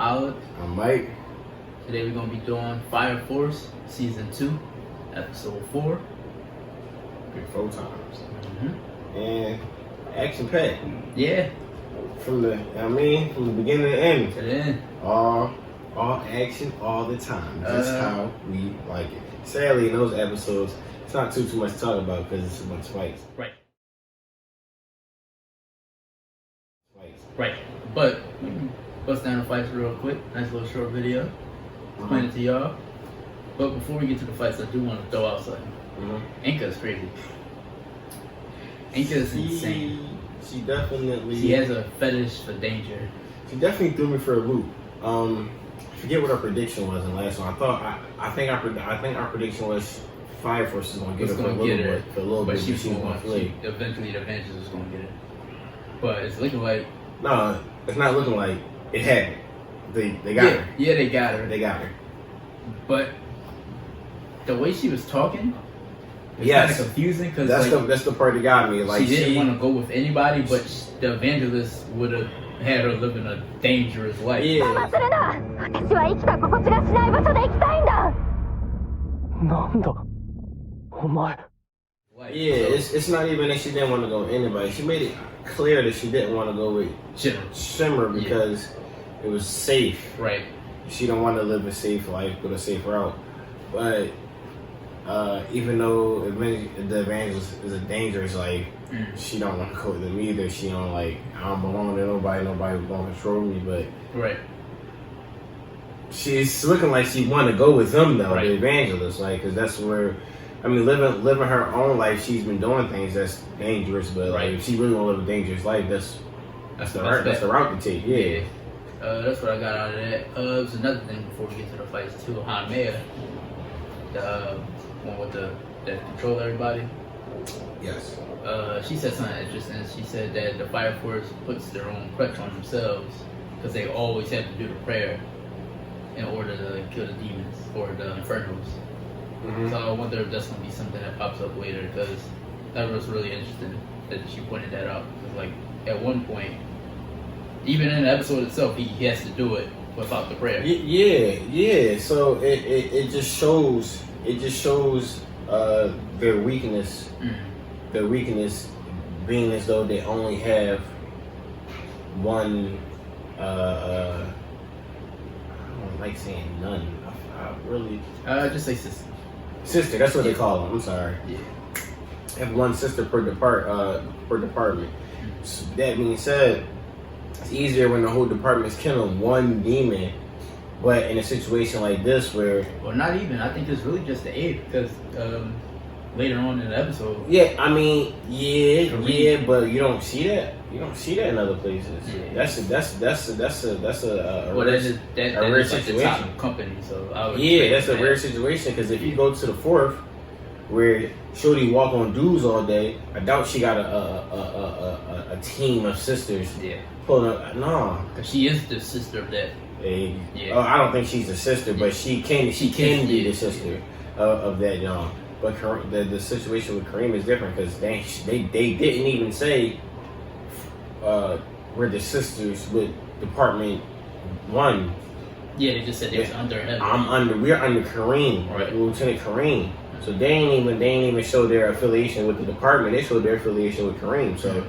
Olive. I'm Mike. Today we're going to be doing Fire Force Season 2, Episode 4. Pick 4 times. And action packed. Yeah. From the beginning to the end. To the end. All action all the time. Just how we like it. Sadly, in those episodes, it's not too much to talk about because it's too much fights. Right. But we can bust down the fights real quick. Nice little short video. Explain it to y'all. But before we get to the fights, I do want to throw out something. Inca is crazy. Inca is insane. She definitely. She has a fetish for danger. She definitely threw me for a loop. I forget what our prediction was in the last one. I think our prediction was Fire Force is going to get her for a little bit. But she was going to eventually the Evangelists was going to get it. But it's looking like. No, it's not looking like it happened. They got her. Yeah, they got her. They got her. But the way she was talking, it's kind of confusing because that's the part that got me. Like she didn't want to go with anybody, but the Evangelists would have had her living a dangerous life. Yeah. It's not even that she didn't want to go with anybody. She made it clear that she didn't want to go with Shinra because it was safe. Right. She don't want to live a safe life, but a safe route. But even though the Evangelist is a dangerous life, she don't want to go with them either. She don't I don't belong to nobody. Nobody will control me. But she's looking like she want to go with them though. The Evangelist, because that's where. Living her own life, she's been doing things that's dangerous, but if she really want to live a dangerous life, that's the route to take. Yeah. That's what I got out of that. There's another thing before we get to the fights too. Haumea, the one that control everybody. Yes. She said something interesting. She said that the Fire Force puts their own crutch on themselves because they always have to do the prayer in order to kill the demons or the Infernals. So I wonder if that's going to be something that pops up later, because that was really interesting that she pointed that out. Because at one point, even in the episode itself, he has to do it without the prayer. Yeah. So it just shows their weakness. Their weakness being as though they only have one. I don't like saying none. I really. Just say sister. Sister, that's what they call them. I'm sorry. Yeah. Have one sister per department. So that being said, it's easier when the whole department's killing one demon. But in a situation like this, where not even. I think it's really just the 8 because later on in the episode. But you don't see that. You don't see that in other places. Yeah. That's a rare situation. Like the top company, so I would that's a rare situation because if you go to the 4th, where Shorty walk on dudes all day, I doubt she got a team of sisters. Yeah. Pulling up. No, because she is the sister of that. I don't think she's a sister, but she can be the sister of that young. But the situation with Kareem is different because they didn't even say we're the sisters with Department 1. Yeah, they just said they was under him. We're under Kareem, Lieutenant Kareem. So they ain't even show their affiliation with the department. They showed their affiliation with Kareem. So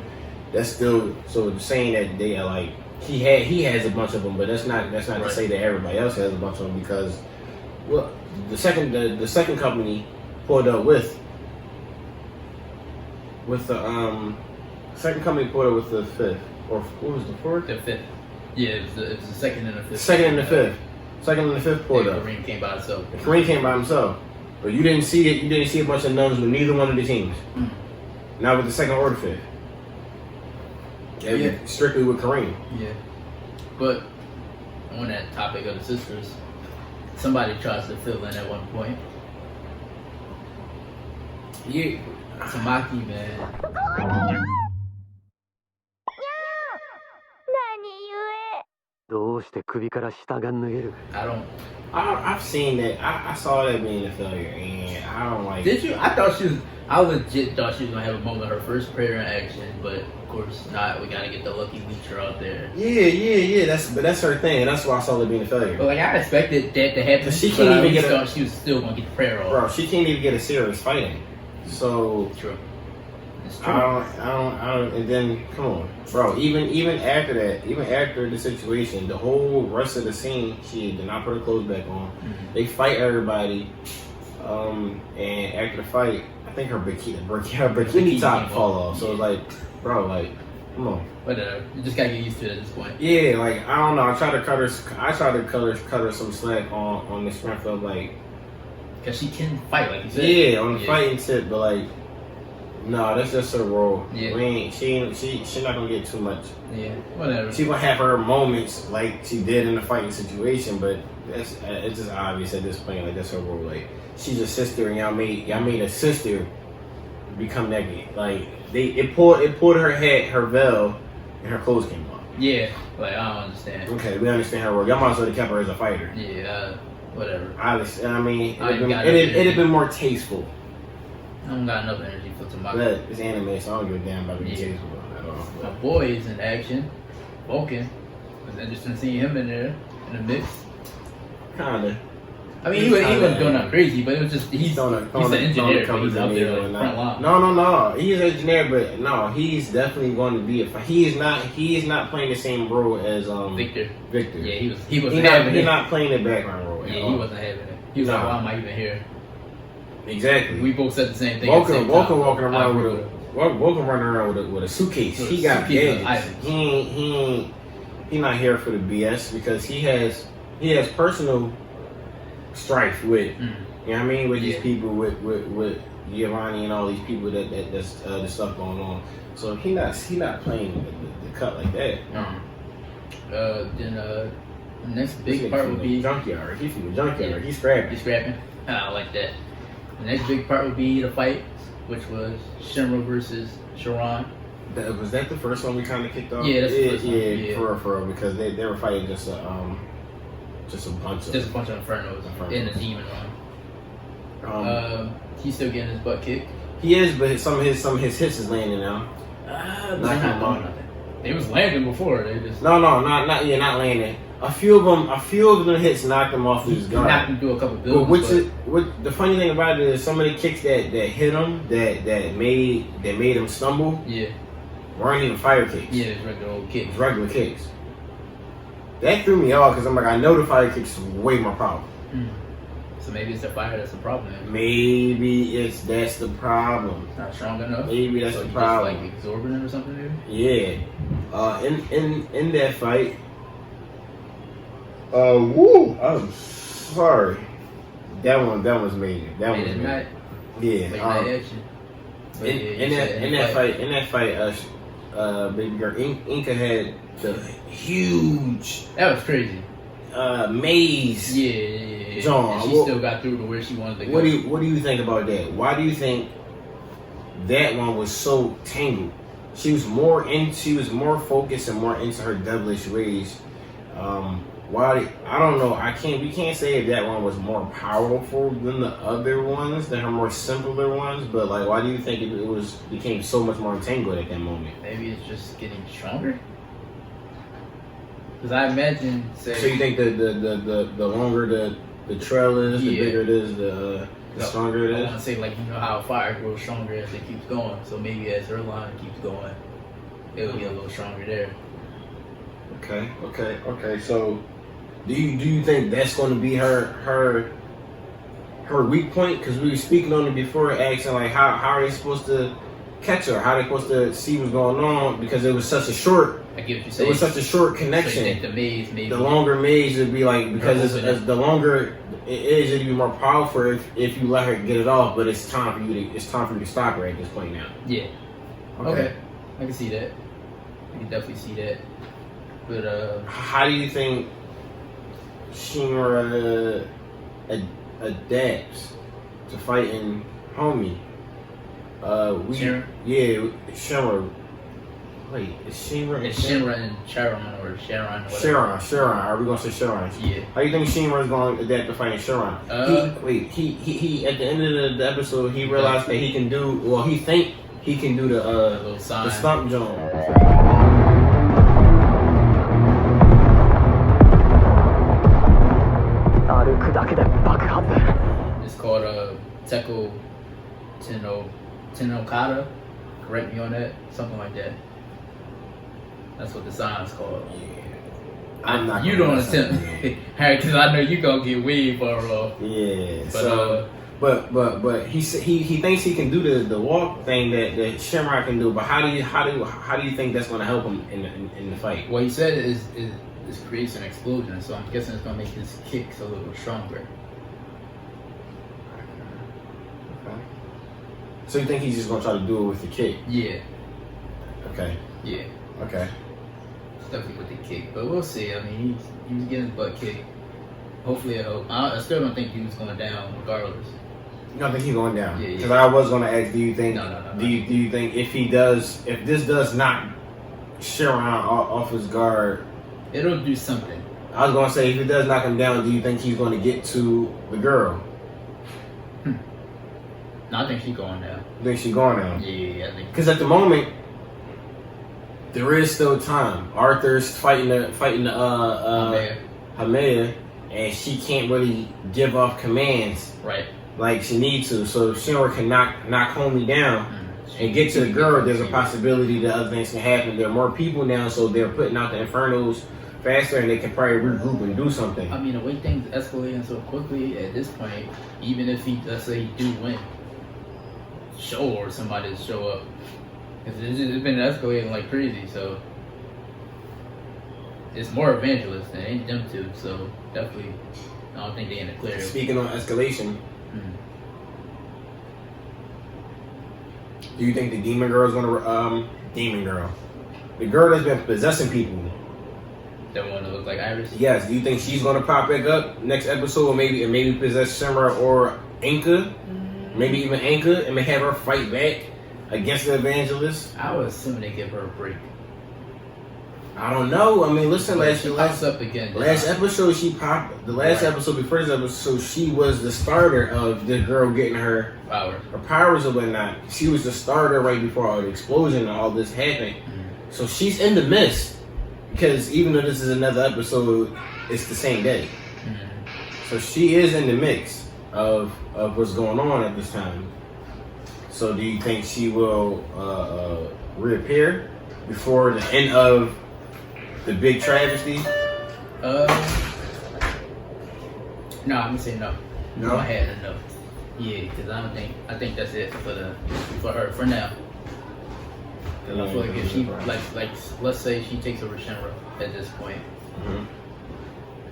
that's still saying that they are he has a bunch of them, but that's not to say that everybody else has a bunch of them because the second company pulled up with the second company pulled up with the 5th, or what was the 4th? The 5th. Yeah, it was the second and the 5th. Second and the 5th. Second and the 5th pulled up. Kareem came by himself. Kareem came by himself, but you didn't see it. You didn't see a bunch of nuns with neither one of the teams. Not with the 2nd or the 5th. Strictly with Kareem. Yeah. But on that topic of the sisters, somebody tries to fill in at one point. Yeah, Tamaki, man. して首から下が脱げる。 I've seen that. I saw that being a failure, and I don't like. Did you? I legit thought she was gonna have a moment her first prayer in action, but of course not. We gotta get the lucky leecher out there. Yeah. That's her thing, and that's why I saw it being a failure. But like I expected that to happen. She can't even get she was still gonna get the prayer off. Bro, she can't even get a serious fighting. So True. It's true. I don't. And then come on, bro. Even after that, even after the situation, the whole rest of the scene, she did not put her clothes back on. Mm-hmm. They fight everybody, and after the fight, I think her bikini top fall off. So it's like, bro, like, come on. Whatever. You just gotta get used to it at this point. Yeah, like I don't know. I tried to cut her some slack on the strength of like, cause she can fight, like you said. yeah, on the fighting tip, but like. No, that's just her role. Yeah. She not gonna get too much. Yeah, whatever. She gonna have her moments like she did in the fighting situation, but it's just obvious at this point. Like that's her role. Like she's a sister, and y'all made a sister become naked. Like it pulled her veil, and her clothes came off. Yeah, like I don't understand. Okay, we understand her role. Y'all might as well have kept her as a fighter. Yeah, whatever. Obviously, I mean, it'd have been more tasteful. I don't got enough energy for tomorrow. But it's anime, so I don't give a damn about being tasteful at all. My boy is in action. Vulcan. It's interesting to see him in there in the mix. Kinda. I mean, he wasn't doing nothing crazy, but it was just he's an engineer, but he's out there like front line. No. He's an engineer, but no, he's definitely going to be he is not playing the same role as Victor. Yeah, He's not playing the background role. Yeah, he wasn't having it. He was like, why am I even here? Exactly. We both said the same thing. Vulcan walking around with a suitcase. He got gadgets. He not here for the BS because he has personal strife with you know what I mean with these people with Giovanni and all these people that's the stuff going on. So he not playing the cut like that. Then the next big part would be junkyard. He's from the junkyard. He's scrapping. I like that. The next big part would be the fight, which was Shinra versus Charon. Was that the first one we kind of kicked off? Yeah, that's the first one. Yeah, for real, because they were fighting just a bunch of Infernals in the demon run. He's still getting his butt kicked. He is, but some of his hits is landing now. Not doing nothing. They was landing before. They just not landing. A few of them hits knocked him off his guard. Knocked him through a couple buildings. What the funny thing about it is some of the kicks that hit him that made him stumble. Yeah. Weren't even fire kicks. Yeah, it's regular old kicks. Regular kicks. That threw me off because I'm like, I know the fire kicks is way more powerful. So maybe it's the fire that's the problem. Maybe that's the problem. It's not strong enough. Maybe that's the problem. Just like exorbitant or something, maybe. Yeah. In that fight. I'm sorry. That was major. That was major. Yeah. Action. In that fight, baby girl Inca had the huge. That was crazy. Maze. Yeah. John, and she still got through to where she wanted to go. What do you think about that? Why do you think that one was so tangled? She was more focused and more into her devilish ways. Why? I don't know. We can't say if that one was more powerful than the other ones, than her more simpler ones. But like, why do you think it became so much more entangled at that moment? Maybe it's just getting stronger. Because I imagine, so you think the longer the trail is, the bigger it is, the stronger it is. I want to say like how fire grows stronger as it keeps going. So maybe as her line keeps going, it will get a little stronger there. Okay. So, do you think that's going to be her weak point? Because we were speaking on it before, asking like how are they supposed to catch her? How are they supposed to see what's going on? Because it was such a short. I get what you're saying. It was such a short connection. So you think the maze, maybe the longer maze would be like because as the longer it is, it'd be more powerful if you let her get it off. But it's time for you to stop her at this point now. Yeah. Okay. I can see that. I can definitely see that. But how do you think Shinra adapts to fighting Haumea? Shinra? Yeah, Shinra. Wait, it's Shinra. It's Shinra and Charon or Charon. Charon. Are we gonna say Charon? Yeah. How you think Shinra is going to adapt to fighting Charon? He at the end of the episode he realized that he can do. Well, he think he can do the stump jump. It's called Teko Tenokata. Correct me on that. Something like that. That's what the sign's called. Yeah. I'm not. You don't attempt, because I know you gonna get way far off. Yeah. But but he thinks he can do the walk thing that Shinra can do. But how do you think that's gonna help him in the fight? what he said is creates an explosion. So I'm guessing it's gonna make his kicks a little stronger. Okay. So you think he's just gonna try to do it with the kick? Yeah. Okay. Yeah. Okay. Definitely with the kick, but we'll see. I mean, he was getting his butt kicked. Hopefully it helped. I still don't think he was going down regardless. You don't think he's going down? Yeah. Because I was going to ask, do you think? No. Do you think if this does knock Charon off his guard, it'll do something. I was going to say if it does knock him down, do you think he's going to get to the girl? No, I think she's going down. You think she's going down? Yeah, I think. Because at the moment, there is still time. Arthur's fighting the Haumea, and she can't really give off commands Right. like she needs to. So if Shinra can knock Haumea down and get to the girl, there's a possibility that other things can happen. There are more people now, so they're putting out the Infernals faster, and they can probably regroup and do something. I mean, the way things escalating so quickly at this point, even if let's say he do win, show or somebody to show up. Because it's been escalating like crazy, so it's more Evangelists than ain't them two, so definitely I don't think they in the clear. Speaking on escalation, do you think the demon girl is gonna demon girl, the girl that's been possessing people? That one that looks like Iris? Yes. Do you think she's gonna pop back up next episode, or maybe possess Shinra or Inca, maybe even Inca, and may have her fight back against the Evangelists? I would assume they give her a break. I don't know. I mean, listen, last episode she popped. The last episode, before this episode, she was the starter of this girl getting her powers or whatnot. She was the starter right before all the explosion and all this happened. So she's in the midst, because even though this is another episode, it's the same day. So she is in the mix of what's going on at this time. So do you think she will reappear before the end of the big travesty? No, I'm gonna say no. No? I had a no. Yeah, because I think that's it for her for now. Cause I feel like if she like let's say she takes over Shinra at this point,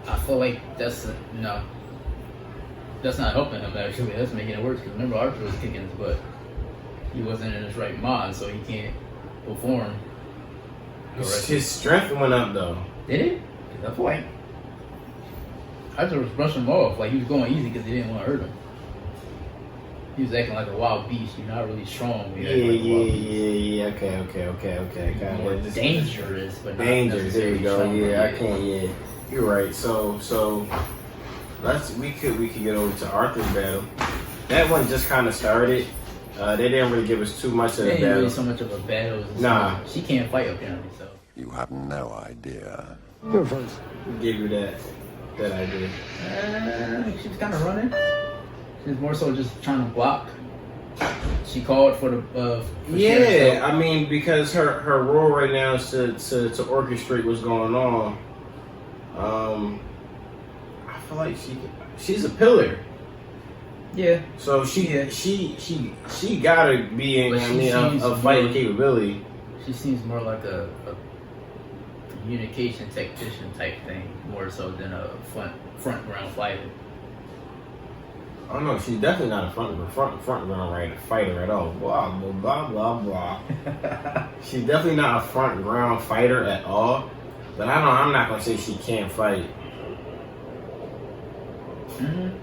I feel like that's not helping him actually. That's making it worse. Because remember, Arthur was kicking his butt. He wasn't in his right mind, so he can't perform. His strength went up though. Did it? I feel like Arthur was brushing him off, like he was going easy because he didn't want to hurt him. He was acting like a wild beast. You're not really strong. Yeah. Okay. More dangerous, but not dangerous. There you go. strong. Yeah, I can't. Yeah, you're right. So we could get over to Arthur's battle. That one just kind of started. They didn't really give us too much of the battle. Really so much of a battle. Nah. She can't fight apparently. So You have no idea. You're first. Who gave you that idea? she was kind of running. She was more so just trying to block. She called for the. Yeah, I mean, because her role right now is to orchestrate what's going on. I feel like she's a pillar. Yeah. So she gotta be in a fighting capability. She seems more like a communication tactician type thing, more so than a front ground fighter. Oh no, she's definitely not a front ground fighter at all. Blah blah blah blah blah. She's definitely not a front ground fighter at all. But I'm not gonna say she can't fight.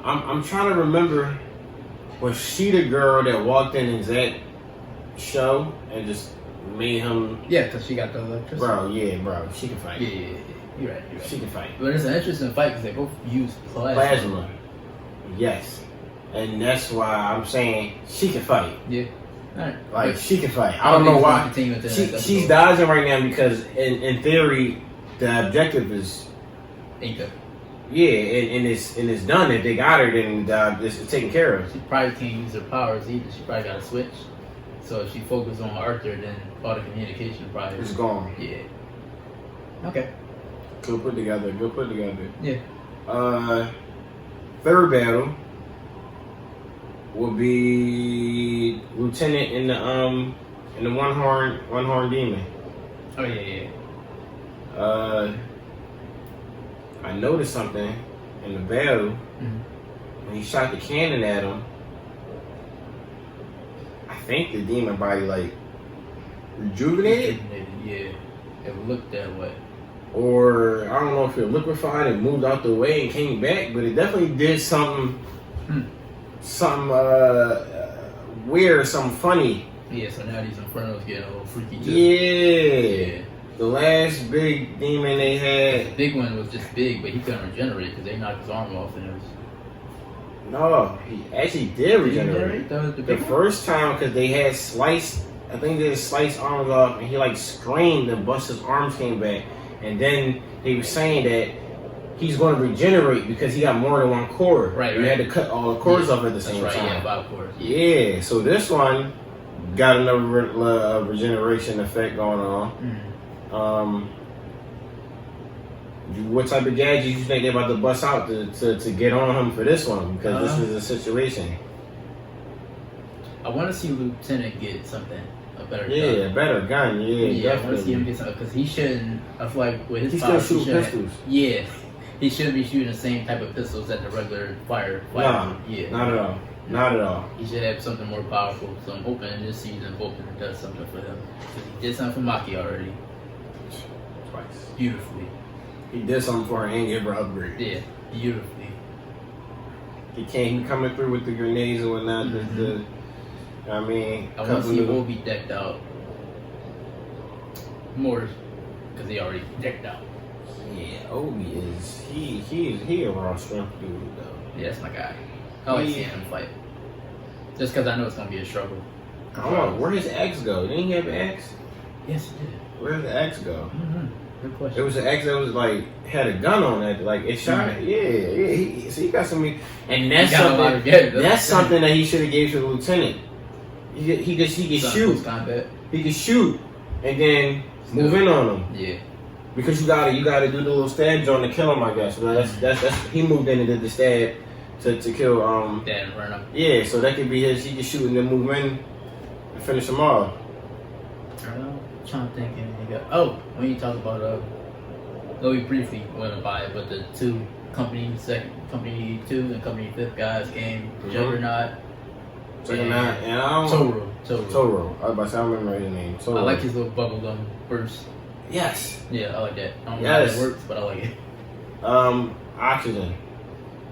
I'm trying to remember. Was she the girl that walked in and Zach show and just made him. Yeah, because she got the electricity. Bro, she can fight. Yeah. You're right. She can fight. But it's an interesting fight because they both use Plasma. Yes. And that's why I'm saying she can fight. Yeah. Alright. Like, she can fight. I don't know why. She's dodging right now because, in theory, the objective is Inca. Yeah, and it's done. If they got her, then it's taken care of. She probably can't use her powers either. She probably got to switch. So if she focuses on Arthur, then all the communication probably is gone. Yeah. Okay. Good put together. Yeah. Third battle will be Lieutenant in the one horn demon. Oh yeah. I noticed something in the battle when he shot the cannon at him. I think the demon body like rejuvenated. Yeah, it looked that way. Or I don't know if it liquefied and moved out the way and came back, but it definitely did something, weird, something funny. Yeah, so now these Infernals getting a little freaky too. Yeah. The last big demon they had. The big one was just big, but he couldn't regenerate because they knocked his arm off and it was. No, he actually did regenerate. The first time because they had sliced, I think they had sliced arms off, and he like screamed and Buster's arms came back. And then they were saying that he's going to regenerate because he got more than one cord. Right. You had to cut all the cords off at the same time. Yeah, 5 cords. Yeah, so this one got another regeneration effect going on. What type of gadget you think they're about to bust out to get on him for this one? Because this is a situation. I want to see Lieutenant get something. A better gun. A better gun. Yeah, I want to see him get something because he shouldn't. I feel like with his he powers, still shoot pistols. Yeah, he shouldn't be shooting the same type of pistols that the regular fire. No, yeah, not at all. Not at all. He should have something more powerful. So I'm hoping in this season, Vulcan does something for him. He did something for Maki already. Twice. Beautifully. He did something for her and gave her upgrade. Yeah, beautifully. He coming through with the grenades and whatnot. I mean, I want to see Obi decked out more because he already decked out. Yeah, Obi is he a raw strength dude though. Yeah, that's my guy. I like seeing him fight. Just because I know it's gonna be a struggle. Where his axe go? Didn't he have an axe? Yes, he did. Where did the axe go? Good question. It was an axe that was like had a gun on it, like it shot. Yeah. So he got something, and that's something. That's something that he should have gave to the lieutenant. He could shoot. He could shoot, and then move in on him. Yeah. Because you gotta do the little stab joint to kill him, I guess. So that's he moved in and did the stab to kill Dan Vernon. Yeah, so that could be his. He could shoot and then move in and finish him off. I don't know. I'm trying to think anything else. Oh, when you talk about we briefly went by it, but the two company 2 and company 5 guys came. Juggernaut. And Toro. I was about to say I don't remember his name. Toro. I like his little bubblegum burst. Yes. Yeah, I like that. I don't know how that works, but I like it. Oxygen.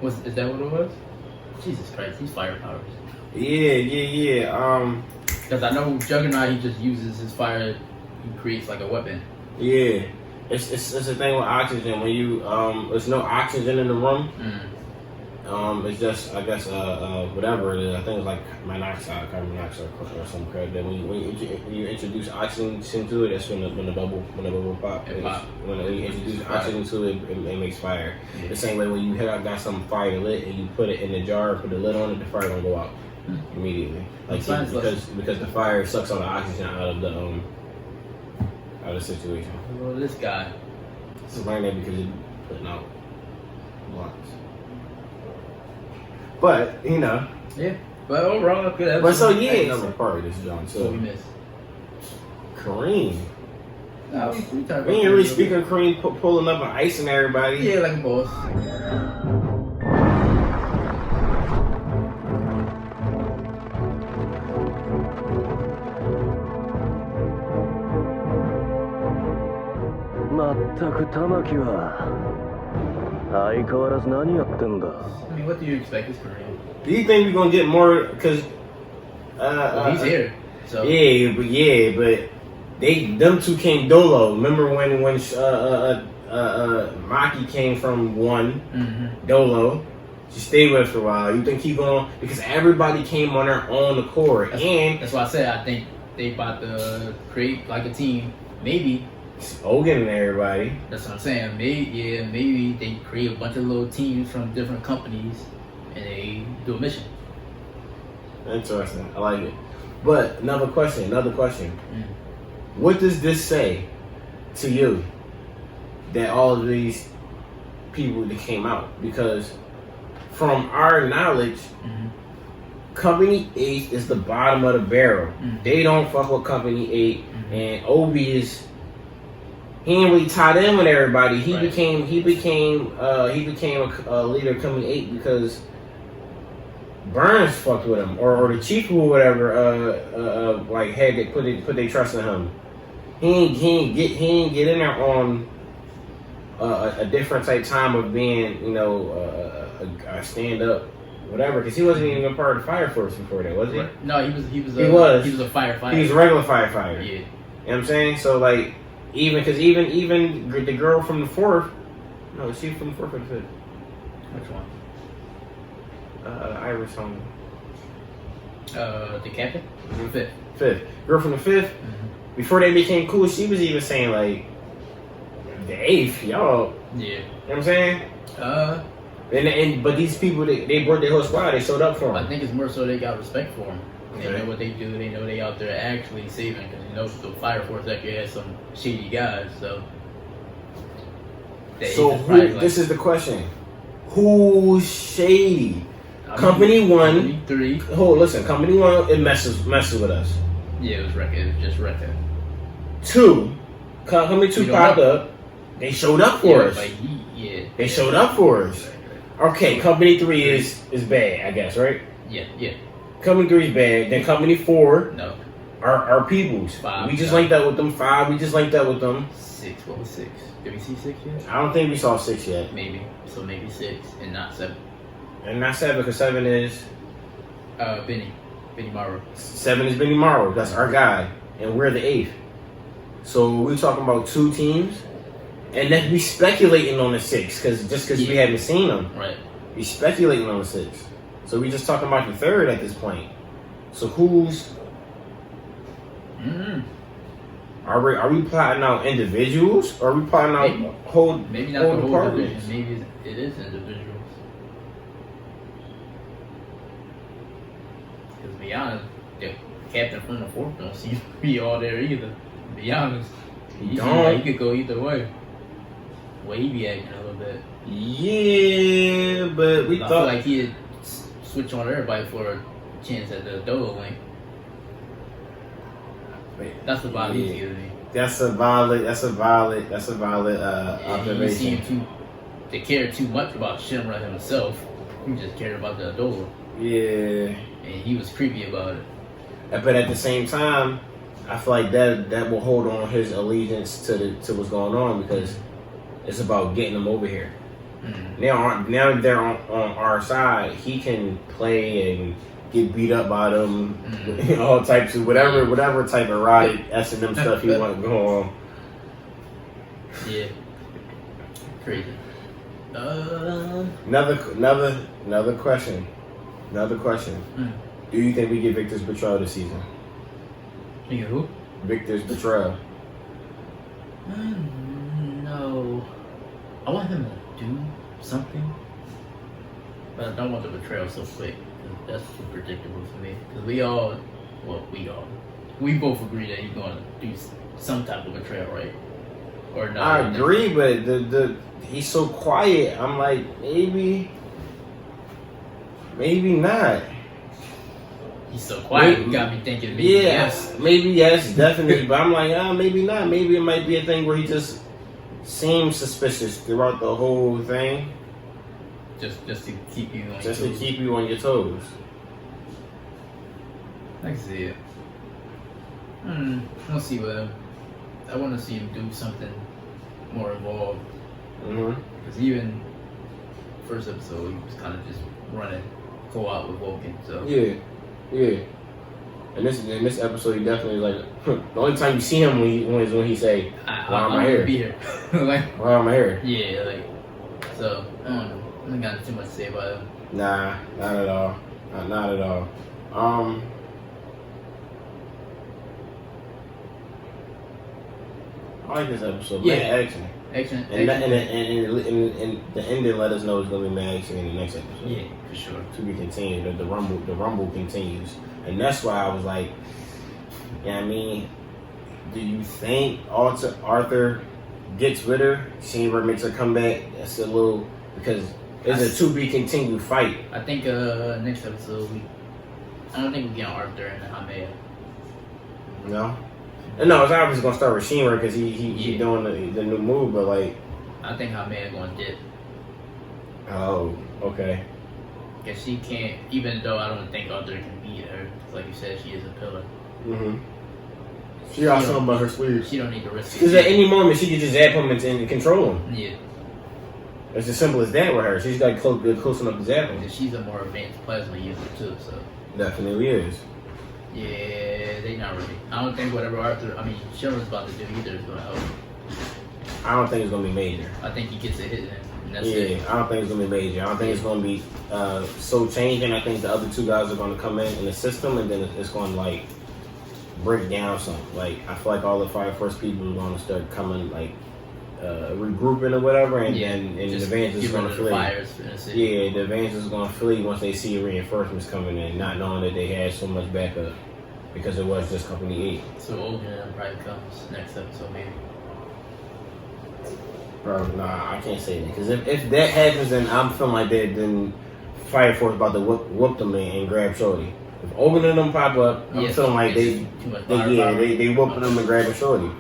Is that what it was? Jesus Christ, these fire powers. Yeah. Because I know Juggernaut, he just uses his fire. He creates like a weapon. Yeah. It's the thing with oxygen when you there's no oxygen in the room. It's just I guess whatever it is. I think it's like carbon monoxide or some crap. That when you introduce oxygen to it, that's when the bubble pop. When you introduce oxygen to it, it makes fire. Yeah. The same way when you got some fire lit and you put it in the jar, put the lid on it, the fire gonna go out immediately. Like because the fire sucks all the oxygen out of the situation. Well, this guy. It's like that because you're putting out lots. But, Yeah. But overall, good episode. But so, another part of this, John. So, we missed Kareem. No, we ain't really speaking of Kareem pulling up and icing everybody. Yeah, like a boss. I mean, what do you expect is Kareem? Do you think we're gonna get more? Because he's here. So but them two came dolo. Remember when Maki came from one dolo? She stayed with us for a while. You think he going because everybody came on their own accord, that's why I said I think they about to create like a team. Maybe Hogan and everybody. that's what I'm saying. Maybe they create a bunch of little teams from different companies and they do a mission. Interesting. I like it. But another question. What does this say to you that all of these people that came out? Because from our knowledge, Company 8 is the bottom of the barrel. They don't fuck with Company 8, and Obi is he ain't really tied in with everybody. He became a leader of Company 8 because Burns fucked with him, or the chief or whatever. Like had to put their trust in him. He ain't get in there on a different type time of being, a stand up, whatever. Because he wasn't even a part of the fire force before that, was he? No, he was a firefighter. He was a regular firefighter. Yeah. You know what I'm saying? So like, even the girl from the fourth, no, is she from the fourth or the fifth? Which one? Iris Homer. The captain? The Fifth. Girl from the fifth. Before they became cool, she was even saying like, the eighth, y'all. Yeah. You know what I'm saying? But these people, they brought their whole squad. They showed up for him. I think it's more so they got respect for him. They Okay. know what they do. They know they out there actually saving. Because the fire force actually has some shady guys. So. This is the question: who's shady? Company 1. Company 3. Oh, listen. Company 1, it messes with us. Yeah, it was Wrecker. It was just Wrecker. 2, Company 2 popped up. They showed up for us. They showed up for us. Okay, Company 3 is bad, I guess, right? Yeah. Company 3 is bad. Then Company 4 No. are peoples. 5. We just linked up with them. 5, we just linked up with them. 6. What was 6? Did we see 6 yet? I don't think we saw 6 yet. Maybe. So maybe 6 and not 7. And not 7, because 7 is... Benny Morrow. 7 is Benny Morrow. That's our guy. And we're the 8th. So we're talking about 2 teams. And then we speculating on the 6, because we haven't seen them. Right. We speculating on the 6. So we just talking about the 3rd at this point. So who's... Are we plotting out individuals? Or are we plotting out whole Maybe not the whole departments? division. Maybe it is individuals. Because to be honest, the captain from the 4th don't seem to be all there either. To be honest. He could go either way. Way he be acting a little bit. Yeah, but I feel like he'd switch on everybody for a chance at the Adolla link. That's the vibe he's giving me. That's a valid observation. He seemed to care too much about Shinra himself. He just cared about the Adolla. Yeah. And he was creepy about it. But at the same time, I feel like that will hold on his allegiance to what's going on, because it's about getting them over here. Now they're on our side. He can play and get beat up by them, all types of whatever type of erotic S&M stuff he want to go on. Yeah, crazy. Another question. Do you think we get Victor's betrayal this season? You who? Victor's betrayal. No. I want him to do something, but I don't want the betrayal so quick. That's too predictable for me. Because we both agree that he's going to do some type of betrayal, right? Or not? I agree, but he's so quiet. I'm like, maybe not. He's so quiet. You got me thinking. Maybe yes. Maybe yes, definitely. But I'm like, maybe not. Maybe it might be a thing where he just seems suspicious throughout the whole thing. Just to keep you on your toes. Just to keep you on your toes. I can see it. We'll see what I want to see him do something more involved. Because even first episode, he was kind of just running co-op with Vulcan. So yeah. In this episode, he definitely like the only time you see him when he say, "Why am I here? Be here. Like, why am I here?" yeah, like so. I don't know. I don't got too much to say about him. Nah, not at all. Not at all. I like this episode. Yeah. Mad action. Action. And the ending let us know it's gonna be mad action in the next episode. Yeah, for sure. To be continued. The rumble continues, and that's why I was like, yeah, I mean, do you think Arthur gets with her? Shinra makes her come back. That's a little because it's a to be continued fight. I think next episode I don't think we get Arthur and Haumea. No, it's obviously gonna start with Shinra because he doing the new move, but like, I think Haumea gonna dip. Oh, okay. Cause she can't, even though I don't think Arthur can beat her. Like you said, she is a pillar. Mm-hmm. She got something about her sleeve. She don't need to risk it. Because at any moment she could just zap him and control him. Yeah. It's as simple as that with her. She's got close enough to zap him. And she's a more advanced plasma user too, so. Definitely is. Yeah, they not really. I don't think whatever Shinra's about to do either is gonna help. I don't think it's gonna be major. I think he gets a hit and that's it. I don't think it's gonna be major. I don't think it's gonna be so changing. I think the other two guys are gonna come in the system and then it's gonna like break down something. Like I feel like all the Fire Force people are gonna start coming like regrouping or whatever, and the Evangelists is gonna flee. Yeah, the Evangelists is gonna flee once they see reinforcements coming in, not knowing that they had so much backup because it was just Company 8. So Ogun probably comes next episode maybe. Bro, nah, I can't say that because if that happens, then I'm feeling like then Fire Force about to whoop them and grab Shorty. If Ogun and them pop up, I'm feeling like they whooping them and grabbing Shorty.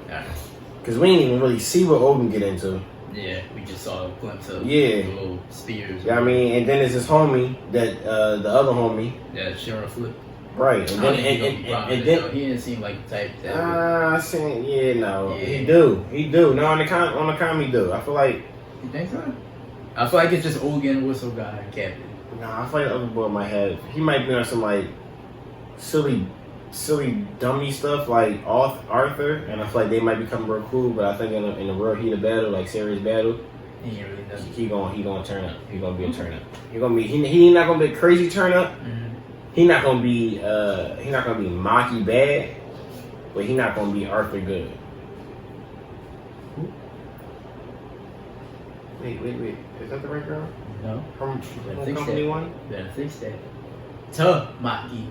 Because we didn't even really see what Ogun get into. Yeah, we just saw a glimpse of the little spears. Yeah, I mean, and then there's this homie that the other homie. Yeah, Sharon flip. Right, and then he didn't seem like the type that. He do. No, on the com, he do. I feel like. You think so? I feel like it's just Ogun, Whistle Guy, and Captain. Nah, I feel like the other boy might have. He might be on some like silly dummy stuff like Arthur, and I feel like they might become real cool. But I think in the real heat of battle, like serious battle, he really does. He gonna turn up. He gonna be a turn up. He not gonna be a crazy turn up. Mm-hmm. He not gonna be Maki bad, but he not gonna be Arthur good. Wait. Is that the right girl? No. From Company 1? Better fix that. Tuh Maki.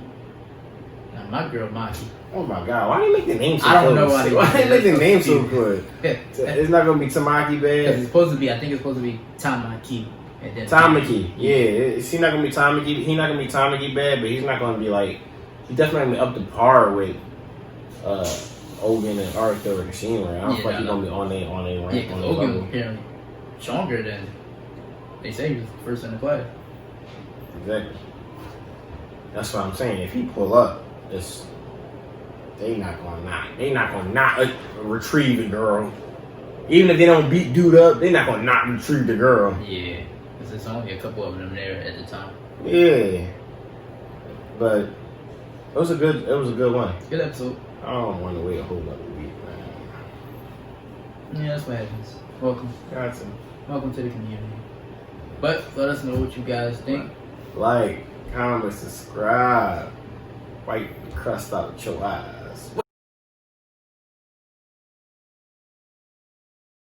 Now my girl Maki. Oh my god, why do you make the name so I don't close? know why they make the name so good. It's not gonna be Tamaki bad. It's supposed to be, I think it's supposed to be Tamaki. And then Tamaki, yeah. She not gonna be Tamaki. He not gonna be Tamaki bad, but he's not gonna be like. He definitely gonna be up to par with Ogun and Arthur and Shinra. I don't feel like he's gonna be on their rank. Yeah, because Ogun apparently stronger than they say he was first in the class. Exactly. That's what I'm saying. If he pull up, they not gonna not retrieve the girl. Even if they don't beat dude up, they're not gonna not retrieve the girl. Yeah, because there's only a couple of them there at the time. Yeah, but it was a good one. Good episode. I don't want to wait a whole other week, man. Yeah, that's what happens. Welcome. Gotcha. Welcome to the community. But let us know what you guys think. Like, comment, subscribe. Wipe the crust out of your eyes.